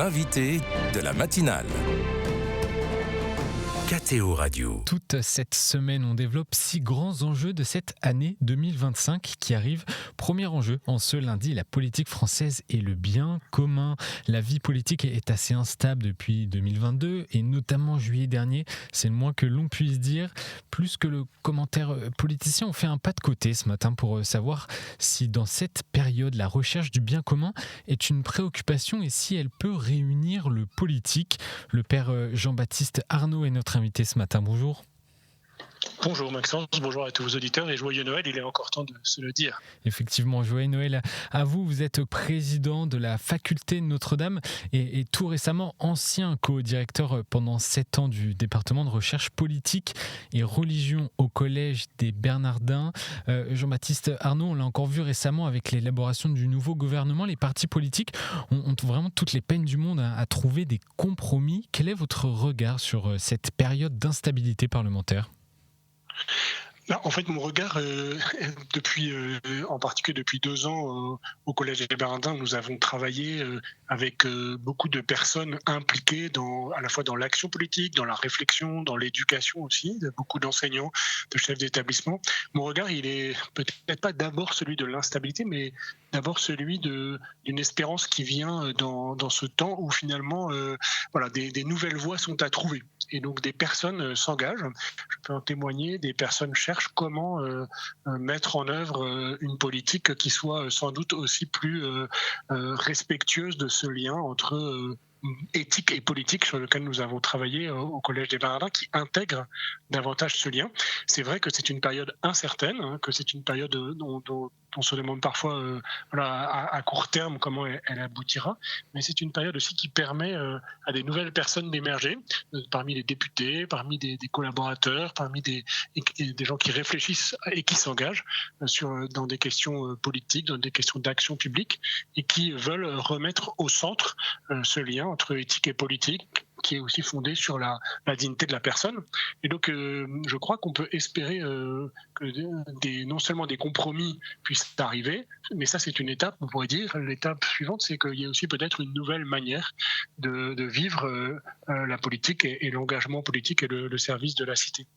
l'invité de la matinale. KTO Radio. Toute cette semaine, on développe 6 grands enjeux de cette année 2025 qui arrive. Premier enjeu, en ce lundi, la politique française et le bien commun. La vie politique est assez instable depuis 2022 et notamment juillet dernier. C'est le moins que l'on puisse dire. Plus que le commentaire politicien, on fait un pas de côté ce matin pour savoir si dans cette période, la recherche du bien commun est une préoccupation et si elle peut réunir le politique. Le père Jean-Baptiste Arnaud est notre invité ce matin. Bonjour. Bonjour Maxence, bonjour à tous vos auditeurs et joyeux Noël, il est encore temps de se le dire. Effectivement, joyeux Noël à vous. Vous êtes président de la faculté Notre-Dame et tout récemment ancien co-directeur pendant 7 ans du département de recherche politique et religion au collège des Bernardins. Jean-Baptiste Arnaud, on l'a encore vu récemment avec l'élaboration du nouveau gouvernement. Les partis politiques ont vraiment toutes les peines du monde à trouver des compromis. Quel est votre regard sur cette période d'instabilité parlementaire ? En fait, mon regard, en particulier depuis 2 ans, au Collège des Bernardins, nous avons travaillé avec beaucoup de personnes impliquées à la fois dans l'action politique, dans la réflexion, dans l'éducation aussi, beaucoup d'enseignants, de chefs d'établissement. Mon regard, il est peut-être pas d'abord celui de l'instabilité, mais d'abord celui d'une espérance qui vient dans ce temps où finalement des nouvelles voies sont à trouver. Et donc des personnes s'engagent, je peux en témoigner, des personnes cherchent comment mettre en œuvre une politique qui soit sans doute aussi plus respectueuse de ce lien entre éthique et politique sur lequel nous avons travaillé au Collège des Bernardins, qui intègre davantage ce lien. C'est vrai que c'est une période incertaine, que c'est une période dont on se demande parfois à court terme comment elle aboutira, mais c'est une période aussi qui permet à des nouvelles personnes d'émerger, parmi les députés, parmi des collaborateurs, parmi des gens qui réfléchissent et qui s'engagent dans des questions politiques, dans des questions d'action publique, et qui veulent remettre au centre ce lien entre éthique et politique, qui est aussi fondé sur la dignité de la personne. Et donc, je crois qu'on peut espérer que non seulement des compromis puissent arriver, mais ça, c'est une étape, on pourrait dire. L'étape suivante, c'est qu'il y a aussi peut-être une nouvelle manière de vivre la politique et l'engagement politique et le service de la cité.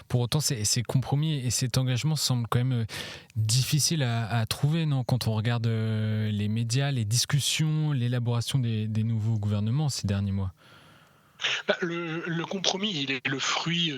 Pour autant, ces compromis et cet engagement semblent quand même difficiles à trouver, non ? Quand on regarde les médias, les discussions, l'élaboration des nouveaux gouvernements ces derniers mois. Le compromis, il est le fruit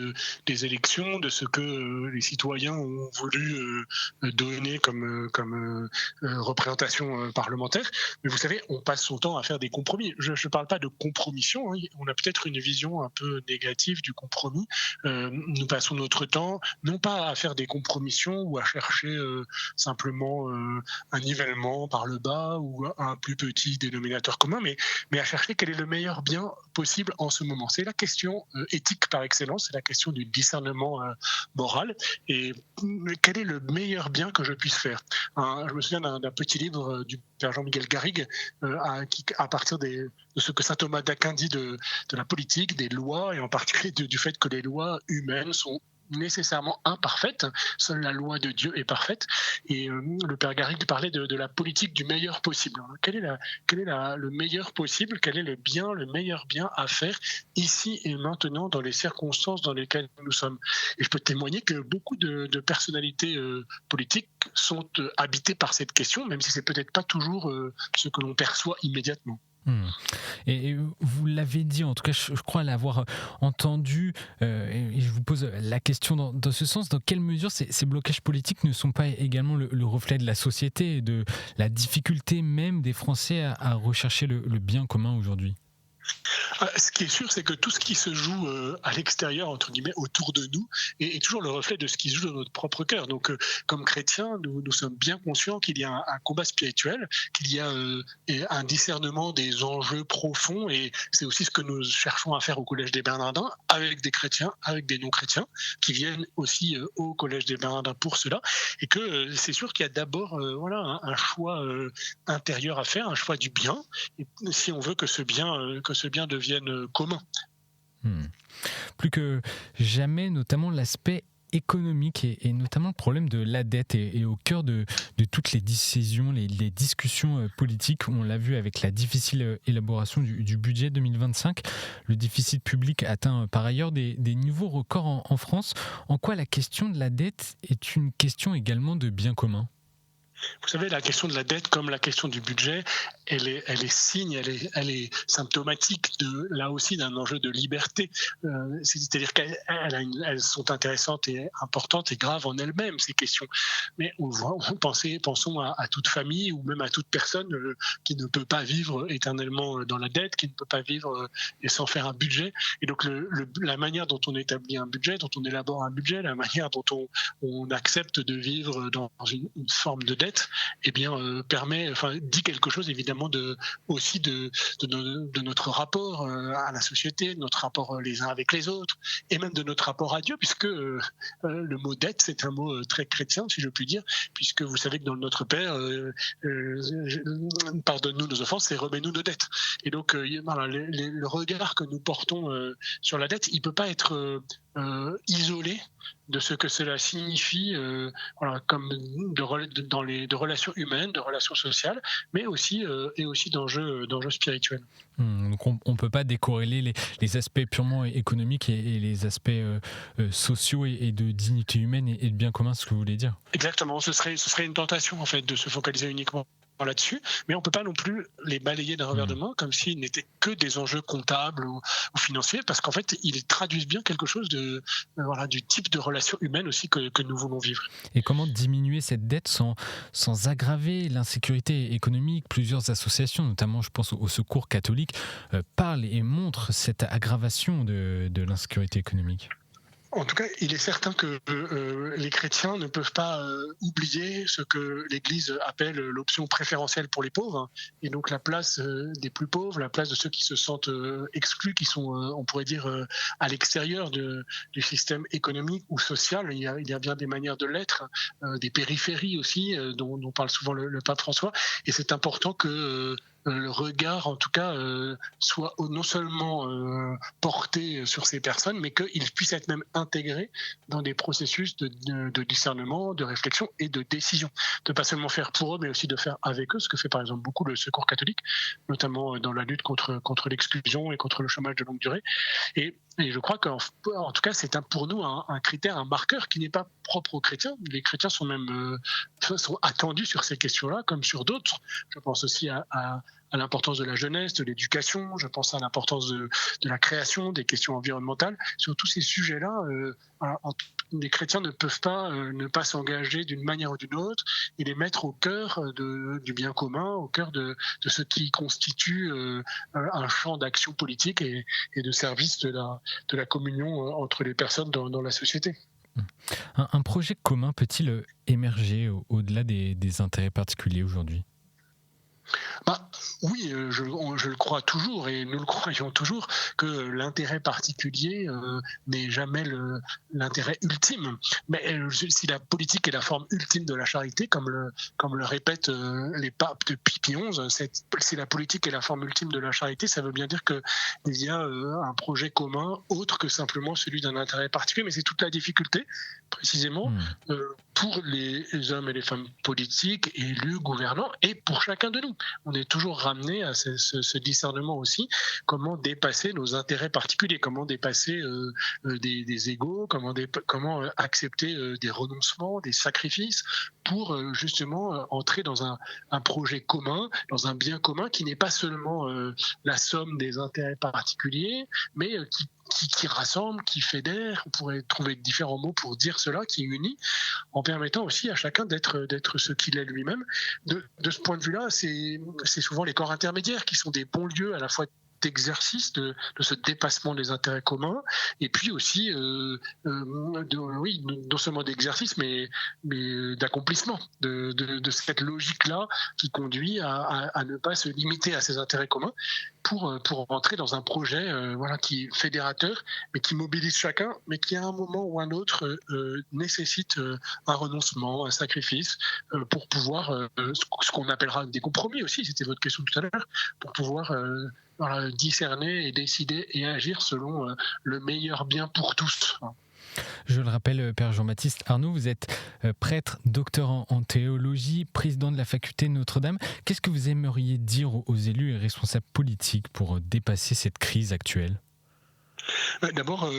des élections, de ce que les citoyens ont voulu donner comme représentation parlementaire. Mais vous savez, on passe son temps à faire des compromis. Je ne parle pas de compromission, hein. On a peut-être une vision un peu négative du compromis. Nous passons notre temps, non pas à faire des compromissions ou à chercher simplement un nivellement par le bas ou un plus petit dénominateur commun, mais à chercher quel est le meilleur bien possible en ce moment. C'est la question éthique par excellence, c'est la question du discernement moral. Et quel est le meilleur bien que je puisse faire ? Je me souviens d'un petit livre du père Jean-Miguel Garrigue qui, à partir de ce que saint Thomas d'Aquin dit de la politique, des lois, et en particulier du fait que les lois humaines sont nécessairement imparfaite, seule la loi de Dieu est parfaite, et le père Garrigue parlait de la politique du meilleur possible. Quel est le meilleur possible ? Quel est le meilleur bien à faire ici et maintenant dans les circonstances dans lesquelles nous sommes ? Et je peux témoigner que beaucoup de personnalités politiques sont habitées par cette question, même si c'est peut-être pas toujours ce que l'on perçoit immédiatement. Et vous l'avez dit, en tout cas je crois l'avoir entendu, et je vous pose la question dans ce sens, dans quelle mesure ces blocages politiques ne sont pas également le reflet de la société et de la difficulté même des Français à rechercher le bien commun aujourd'hui ? Ce qui est sûr, c'est que tout ce qui se joue à l'extérieur, entre guillemets, autour de nous, est toujours le reflet de ce qui se joue dans notre propre cœur. Donc, comme chrétiens, nous sommes bien conscients qu'il y a un combat spirituel, qu'il y a un discernement des enjeux profonds, et c'est aussi ce que nous cherchons à faire au Collège des Bernardins, avec des chrétiens, avec des non-chrétiens, qui viennent aussi au Collège des Bernardins pour cela, et que c'est sûr qu'il y a d'abord un choix intérieur à faire, un choix du bien, et si on veut que ce bien devienne commun. Plus que jamais, notamment l'aspect économique et notamment le problème de la dette est au cœur de toutes les décisions, les discussions politiques. On l'a vu avec la difficile élaboration du budget 2025. Le déficit public atteint par ailleurs des niveaux records en France. En quoi la question de la dette est une question également de bien commun ? Vous savez, la question de la dette, comme la question du budget, elle est signe, elle est symptomatique là aussi d'un enjeu de liberté. C'est-à-dire qu'elles sont intéressantes et importantes et graves en elles-mêmes, ces questions. Mais pensons à toute famille ou même à toute personne qui ne peut pas vivre éternellement dans la dette, qui ne peut pas vivre et sans faire un budget. Et donc la manière dont on établit un budget, dont on élabore un budget, la manière dont on accepte de vivre dans une forme de dette, eh bien, dit quelque chose évidemment aussi de notre rapport à la société, de notre rapport les uns avec les autres, et même de notre rapport à Dieu, puisque le mot dette, c'est un mot très chrétien, si je puis dire, puisque vous savez que dans le Notre Père, pardonne-nous nos offenses et remets-nous nos dettes. Et donc, le regard que nous portons sur la dette, il ne peut pas être isolé de ce que cela signifie comme de relations humaines, de relations sociales, mais aussi d'enjeux spirituels. Donc on ne peut pas décorréler les aspects purement économiques et les aspects sociaux et de dignité humaine et de bien commun, ce que vous voulez dire. Exactement, ce serait une tentation en fait de se focaliser uniquement là-dessus, mais on ne peut pas non plus les balayer d'un revers de main comme s'ils n'étaient que des enjeux comptables ou financiers, parce qu'en fait, ils traduisent bien quelque chose du type de relation humaine aussi que nous voulons vivre. Et comment diminuer cette dette sans aggraver l'insécurité économique ? Plusieurs associations, notamment je pense au Secours catholique, parlent et montrent cette aggravation de l'insécurité économique. En tout cas, il est certain que les chrétiens ne peuvent pas oublier ce que l'Église appelle l'option préférentielle pour les pauvres, et donc la place des plus pauvres, la place de ceux qui se sentent exclus, qui sont, on pourrait dire, à l'extérieur du système économique ou social. Il y a bien des manières de l'être, des périphéries aussi, dont parle souvent le pape François, et c'est important que le regard, en tout cas, soit non seulement porté sur ces personnes, mais qu'il puisse être même intégré dans des processus de discernement, de réflexion et de décision. De pas seulement faire pour eux, mais aussi de faire avec eux, ce que fait par exemple beaucoup le Secours catholique, notamment dans la lutte contre l'exclusion et contre le chômage de longue durée. Et je crois qu'en tout cas, c'est pour nous un critère, un marqueur qui n'est pas propre aux chrétiens. Les chrétiens sont même sont attendus sur ces questions-là, comme sur d'autres. Je pense aussi à l'importance de la jeunesse, de l'éducation, je pense à l'importance de la création, des questions environnementales. Sur tous ces sujets-là, les chrétiens ne peuvent pas ne pas s'engager d'une manière ou d'une autre et les mettre au cœur du bien commun, au cœur de ce qui constitue un champ d'action politique et de service de la communion entre les personnes dans la société. Un projet commun peut-il émerger au-delà des intérêts particuliers aujourd'hui ? Oui, je le crois toujours et nous le croyons toujours que l'intérêt particulier n'est jamais l'intérêt ultime. Mais si la politique est la forme ultime de la charité, comme le répètent les papes depuis Pie XI, si la politique est la forme ultime de la charité, ça veut bien dire qu'il y a un projet commun autre que simplement celui d'un intérêt particulier. Mais c'est toute la difficulté, précisément, pour les hommes et les femmes politiques, élus, gouvernants, et pour chacun de nous. On est toujours ramené à ce discernement aussi, comment dépasser nos intérêts particuliers, comment dépasser des égos, comment accepter des renoncements, des sacrifices, pour justement entrer dans un projet commun, dans un bien commun qui n'est pas seulement la somme des intérêts particuliers, mais qui rassemble, qui fédère, on pourrait trouver différents mots pour dire cela, qui unit, en permettant aussi à chacun d'être ce qu'il est lui-même. De ce point de vue-là, c'est souvent les corps intermédiaires qui sont des bons lieux à la fois d'exercice, de ce dépassement des intérêts communs, et puis aussi, non seulement d'exercice, mais d'accomplissement, de cette logique-là qui conduit à ne pas se limiter à ces intérêts communs pour rentrer dans un projet qui est fédérateur, mais qui mobilise chacun, mais qui à un moment ou un autre nécessite un renoncement, un sacrifice, pour pouvoir, ce qu'on appellera des compromis aussi, c'était votre question tout à l'heure, pour pouvoir discerner et décider et agir selon le meilleur bien pour tous. Je le rappelle, Père Jean-Baptiste Arnaud, vous êtes prêtre, docteur en théologie, président de la faculté Notre-Dame. Qu'est-ce que vous aimeriez dire aux élus et responsables politiques pour dépasser cette crise actuelle ? D'abord,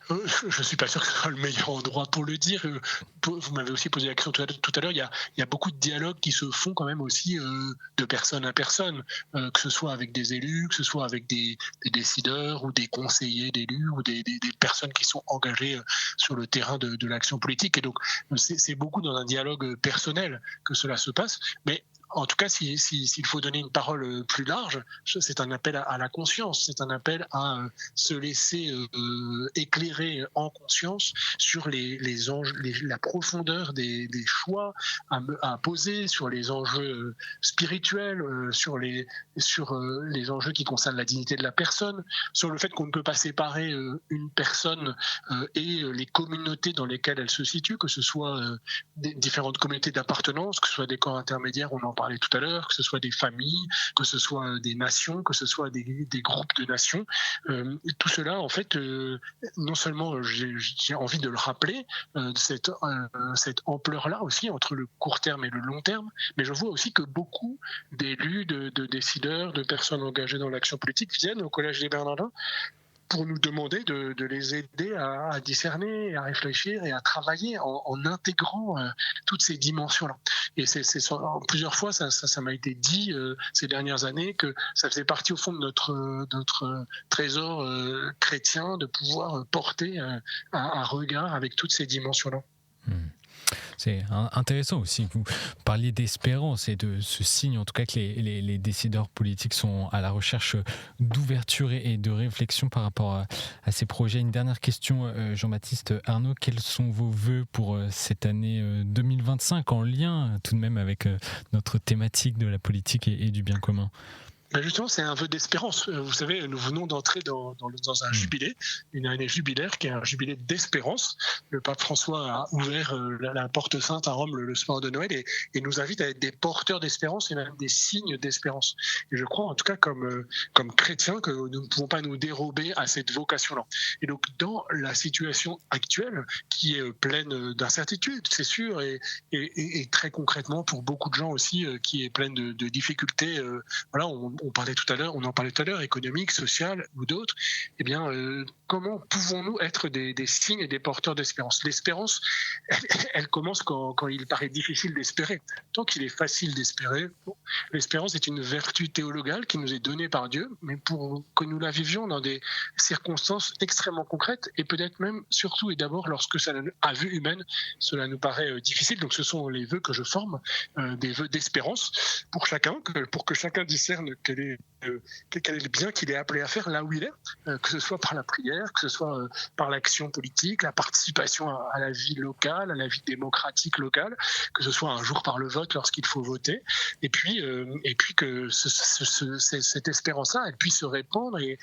je ne suis pas sûr que ce soit le meilleur endroit pour le dire. Vous m'avez aussi posé la question tout à l'heure. Il y a beaucoup de dialogues qui se font quand même aussi de personne à personne, que ce soit avec des élus, que ce soit avec des décideurs ou des conseillers d'élus ou des personnes qui sont engagées sur le terrain de l'action politique. Et donc, c'est beaucoup dans un dialogue personnel que cela se passe. Mais en tout cas, s'il faut donner une parole plus large, c'est un appel à la conscience, c'est un appel à se laisser éclairer en conscience sur les enjeux, la profondeur des choix à poser, sur les enjeux spirituels, sur les enjeux qui concernent la dignité de la personne, sur le fait qu'on ne peut pas séparer une personne et les communautés dans lesquelles elle se situe, que ce soit des différentes communautés d'appartenance, que ce soit des corps intermédiaires, on en parlait tout à l'heure, que ce soit des familles, que ce soit des nations, que ce soit des groupes de nations. Tout cela, en fait, non seulement j'ai envie de le rappeler, cette ampleur-là aussi entre le court terme et le long terme, mais je vois aussi que beaucoup d'élus, de décideurs, de personnes engagées dans l'action politique viennent au Collège des Bernardins pour nous demander de les aider à discerner, à réfléchir et à travailler en intégrant toutes ces dimensions-là. Et plusieurs fois, ça m'a été dit ces dernières années que ça faisait partie au fond de notre trésor chrétien de pouvoir porter un regard avec toutes ces dimensions-là. C'est intéressant aussi que vous parliez d'espérance et de ce signe, en tout cas, que les décideurs politiques sont à la recherche d'ouverture et de réflexion par rapport à ces projets. Une dernière question, Jean-Baptiste Arnaud, quels sont vos vœux pour cette année 2025 en lien tout de même avec notre thématique de la politique et du bien commun ? Justement, c'est un vœu d'espérance. Vous savez, nous venons d'entrer dans un jubilé, une année jubilaire qui est un jubilé d'espérance. Le pape François a ouvert la porte sainte à Rome le soir de Noël et nous invite à être des porteurs d'espérance et même des signes d'espérance. Et je crois, en tout cas, comme chrétiens, que nous ne pouvons pas nous dérober à cette vocation-là. Et donc, dans la situation actuelle, qui est pleine d'incertitudes, c'est sûr, et très concrètement, pour beaucoup de gens aussi, qui est pleine de difficultés, voilà, on en parlait tout à l'heure, économique, social ou d'autres, eh bien, comment pouvons-nous être des signes et des porteurs d'espérance ? L'espérance, elle commence quand il paraît difficile d'espérer. Tant qu'il est facile d'espérer, l'espérance est une vertu théologale qui nous est donnée par Dieu, mais pour que nous la vivions dans des circonstances extrêmement concrètes, et peut-être même, surtout et d'abord, lorsque ça, à vue humaine, cela nous paraît difficile. Donc ce sont les vœux que je forme, des vœux d'espérance pour chacun, pour que chacun discerne quel est le bien qu'il est appelé à faire là où il est, que ce soit par la prière, que ce soit par l'action politique, la participation à la vie locale, à la vie démocratique locale, que ce soit un jour par le vote lorsqu'il faut voter, et puis que cette espérance-là, elle puisse se répandre et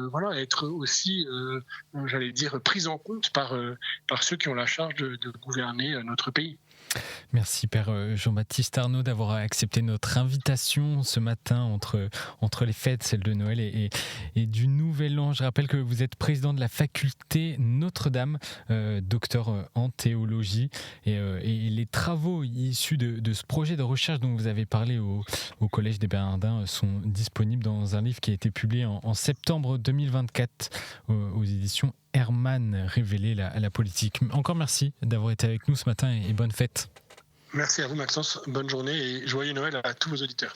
voilà, être aussi, j'allais dire, prise en compte par ceux qui ont la charge de gouverner notre pays. Merci Père Jean-Baptiste Arnaud d'avoir accepté notre invitation ce matin entre les fêtes, celle de Noël et du Nouvel An. Je rappelle que vous êtes président de la faculté Notre-Dame, docteur en théologie, et les travaux issus de ce projet de recherche dont vous avez parlé au Collège des Bernardins sont disponibles dans un livre qui a été publié en septembre 2024 aux éditions Hermann, révéler la politique. Encore merci d'avoir été avec nous ce matin et bonne fête. Merci à vous Maxence, bonne journée et joyeux Noël à tous vos auditeurs.